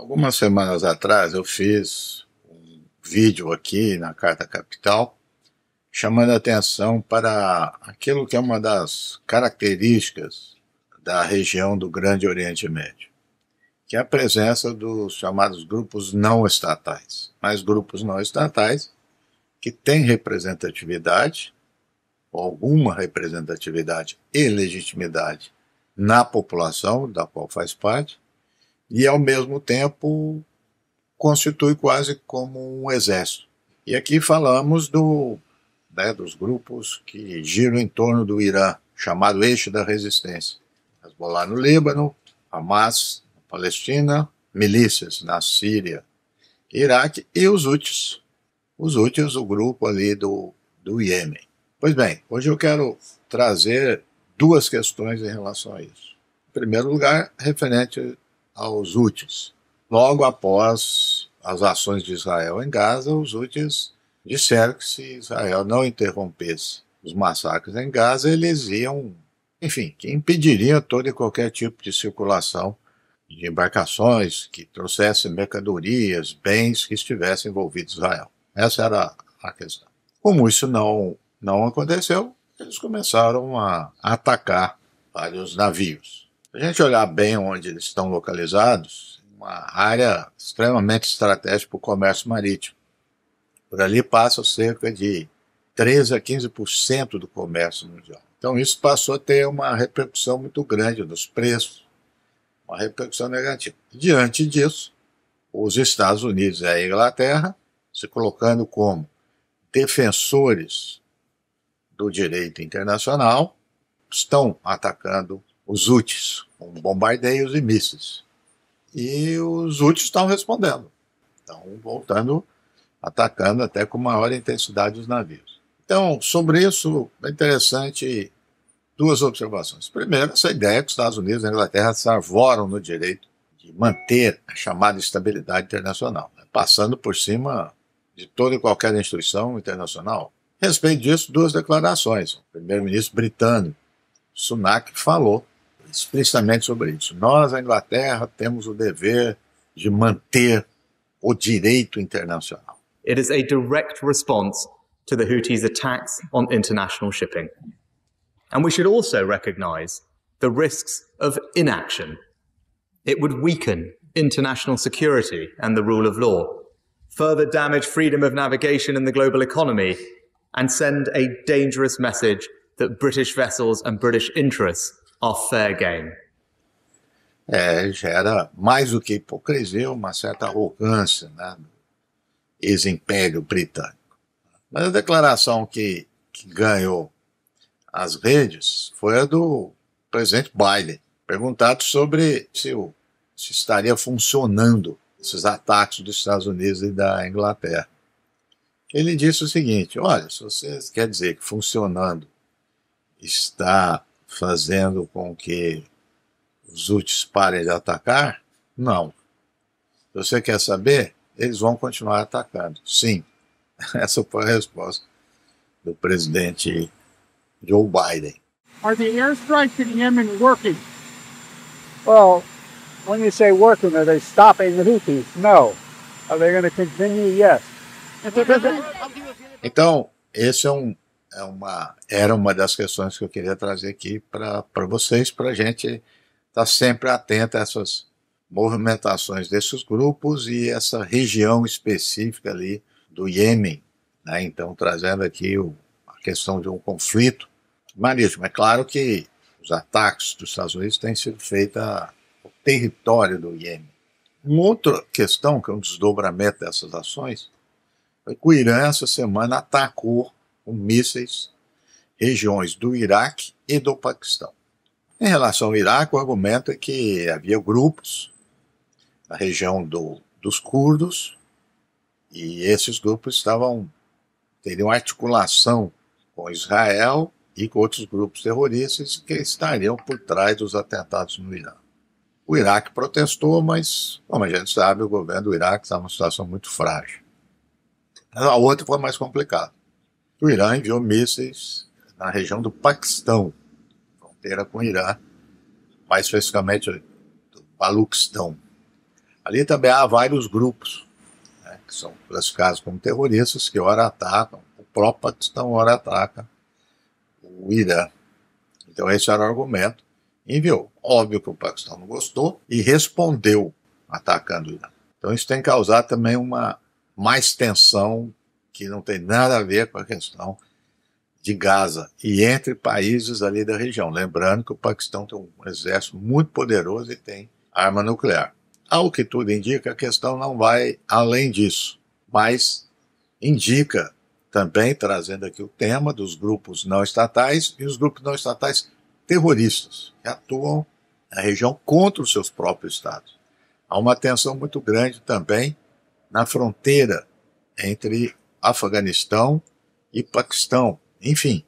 Algumas semanas atrás eu fiz um vídeo aqui na Carta Capital chamando a atenção para aquilo que é uma das características da região do Grande Oriente Médio, que é a presença dos chamados grupos não estatais. Mas grupos não estatais que têm representatividade, ou alguma representatividade e legitimidade na população da qual faz parte, e ao mesmo tempo constitui quase como um exército. E aqui falamos dos grupos que giram em torno do Irã, chamado Eixo da Resistência. Hezbollah no Líbano, Hamas na Palestina, milícias na Síria, Iraque e os Houthis. Os Houthis, o grupo ali do Iêmen. Pois bem, hoje eu quero trazer duas questões em relação a isso. Em primeiro lugar, referente aos Houthis. Logo após as ações de Israel em Gaza, os Houthis disseram que se Israel não interrompesse os massacres em Gaza, eles iam, enfim, que impediriam todo e qualquer tipo de circulação de embarcações que trouxessem mercadorias, bens que estivessem envolvidos em Israel. Essa era a questão. Como isso não aconteceu, eles começaram a atacar vários navios. Se a gente olhar bem onde eles estão localizados, uma área extremamente estratégica para o comércio marítimo. Por ali passa cerca de 13 a 15% do comércio mundial. Então isso passou a ter uma repercussão muito grande nos preços, uma repercussão negativa. Diante disso, os Estados Unidos e a Inglaterra, se colocando como defensores do direito internacional, estão atacando os Houthis com bombardeios e mísseis. E os Houthis estão respondendo. Estão voltando, atacando até com maior intensidade os navios. Então, sobre isso, é interessante duas observações. Primeiro, essa ideia que os Estados Unidos e a Inglaterra se arvoram no direito de manter a chamada estabilidade internacional, passando por cima de toda e qualquer instituição internacional. A respeito disso, duas declarações. O primeiro-ministro britânico, Sunak, falou explicitamente sobre isso. Nós, a Inglaterra, temos o dever de manter o direito internacional. It is a direct response to the Houthis' attacks on international shipping. And we should also recognize the risks of inaction. It would weaken international security and the rule of law, further damage freedom of navigation in the global economy, and send a dangerous message that British vessels and British interests are fair game. Gera mais do que hipocrisia, uma certa arrogância, né, do ex-império britânico. Mas a declaração que ganhou as redes foi a do presidente Biden, perguntado sobre se estaria funcionando esses ataques dos Estados Unidos e da Inglaterra. Ele disse o seguinte: olha, se você quer dizer que funcionando está fazendo com que os Houthis parem de atacar, não. Se você quer saber, eles vão continuar atacando. Sim, essa foi a resposta do presidente Joe Biden. Are the airstrikes in Yemen working? Well, when you say working, are they stopping the Houthis? No. Are they going to continue? Yes. Então, esse era uma das questões que eu queria trazer aqui para vocês, para a gente estar sempre atento a essas movimentações desses grupos e essa região específica ali do Iêmen, né? Então, trazendo aqui a questão de um conflito marítimo. É claro que os ataques dos Estados Unidos têm sido feitos ao território do Iêmen. Uma outra questão, que é um desdobramento dessas ações, foi que o Irã, essa semana, atacou com mísseis regiões do Iraque e do Paquistão. Em relação ao Iraque, o argumento é que havia grupos na região dos curdos e esses grupos teriam articulação com Israel e com outros grupos terroristas que estariam por trás dos atentados no Irã. O Iraque protestou, mas, como a gente sabe, o governo do Iraque está numa situação muito frágil. A outra foi mais complicada. O Irã enviou mísseis na região do Paquistão, fronteira com o Irã, mais especificamente do Baluquistão. Ali também há vários grupos, né, que são classificados como terroristas, que ora atacam, o próprio Paquistão ora ataca o Irã. Então esse era o argumento. Enviou. Óbvio que o Paquistão não gostou e respondeu atacando o Irã. Então isso tem causado também uma mais tensão que não tem nada a ver com a questão de Gaza e entre países ali da região. Lembrando que o Paquistão tem um exército muito poderoso e tem arma nuclear. Ao que tudo indica, a questão não vai além disso, mas indica também, trazendo aqui o tema dos grupos não estatais e os grupos não estatais terroristas, que atuam na região contra os seus próprios estados. Há uma tensão muito grande também na fronteira entre Afeganistão e Paquistão. Enfim,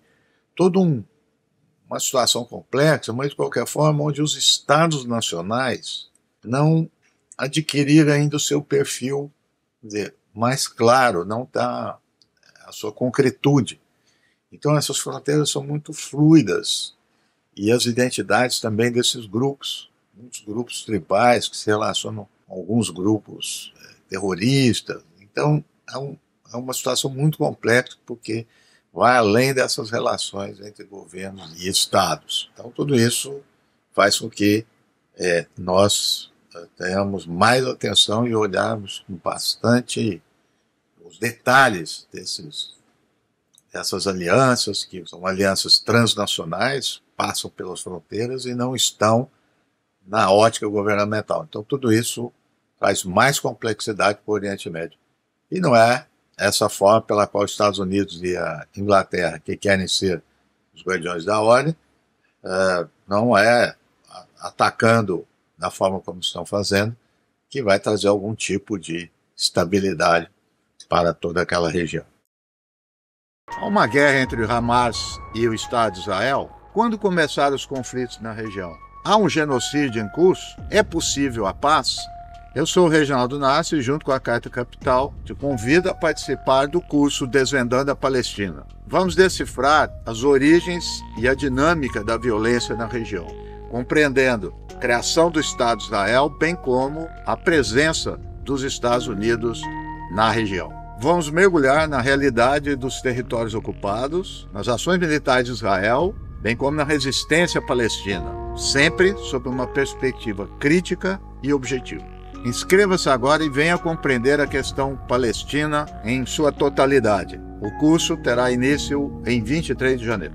toda uma situação complexa, mas de qualquer forma, onde os estados nacionais não adquiriram ainda o seu perfil, quer dizer, mais claro, não está a sua concretude. Então essas fronteiras são muito fluidas e as identidades também desses grupos, muitos grupos tribais que se relacionam com alguns grupos terroristas. Então é uma situação muito complexa porque vai além dessas relações entre governos e estados. Então tudo isso faz com que nós tenhamos mais atenção e olharmos com bastante os detalhes dessas alianças, que são alianças transnacionais, passam pelas fronteiras e não estão na ótica governamental. Então tudo isso traz mais complexidade para o Oriente Médio. E não é essa forma pela qual os Estados Unidos e a Inglaterra, que querem ser os guardiões da ordem, não é atacando da forma como estão fazendo, que vai trazer algum tipo de estabilidade para toda aquela região. Há uma guerra entre o Hamas e o Estado de Israel. Quando começaram os conflitos na região? Há um genocídio em curso? É possível a paz? Eu sou o Reginaldo Nassi e junto com a Carta Capital te convido a participar do curso Desvendando a Palestina. Vamos decifrar as origens e a dinâmica da violência na região, compreendendo a criação do Estado de Israel, bem como a presença dos Estados Unidos na região. Vamos mergulhar na realidade dos territórios ocupados, nas ações militares de Israel, bem como na resistência palestina, sempre sob uma perspectiva crítica e objetiva. Inscreva-se agora e venha compreender a questão palestina em sua totalidade. O curso terá início em 23 de janeiro.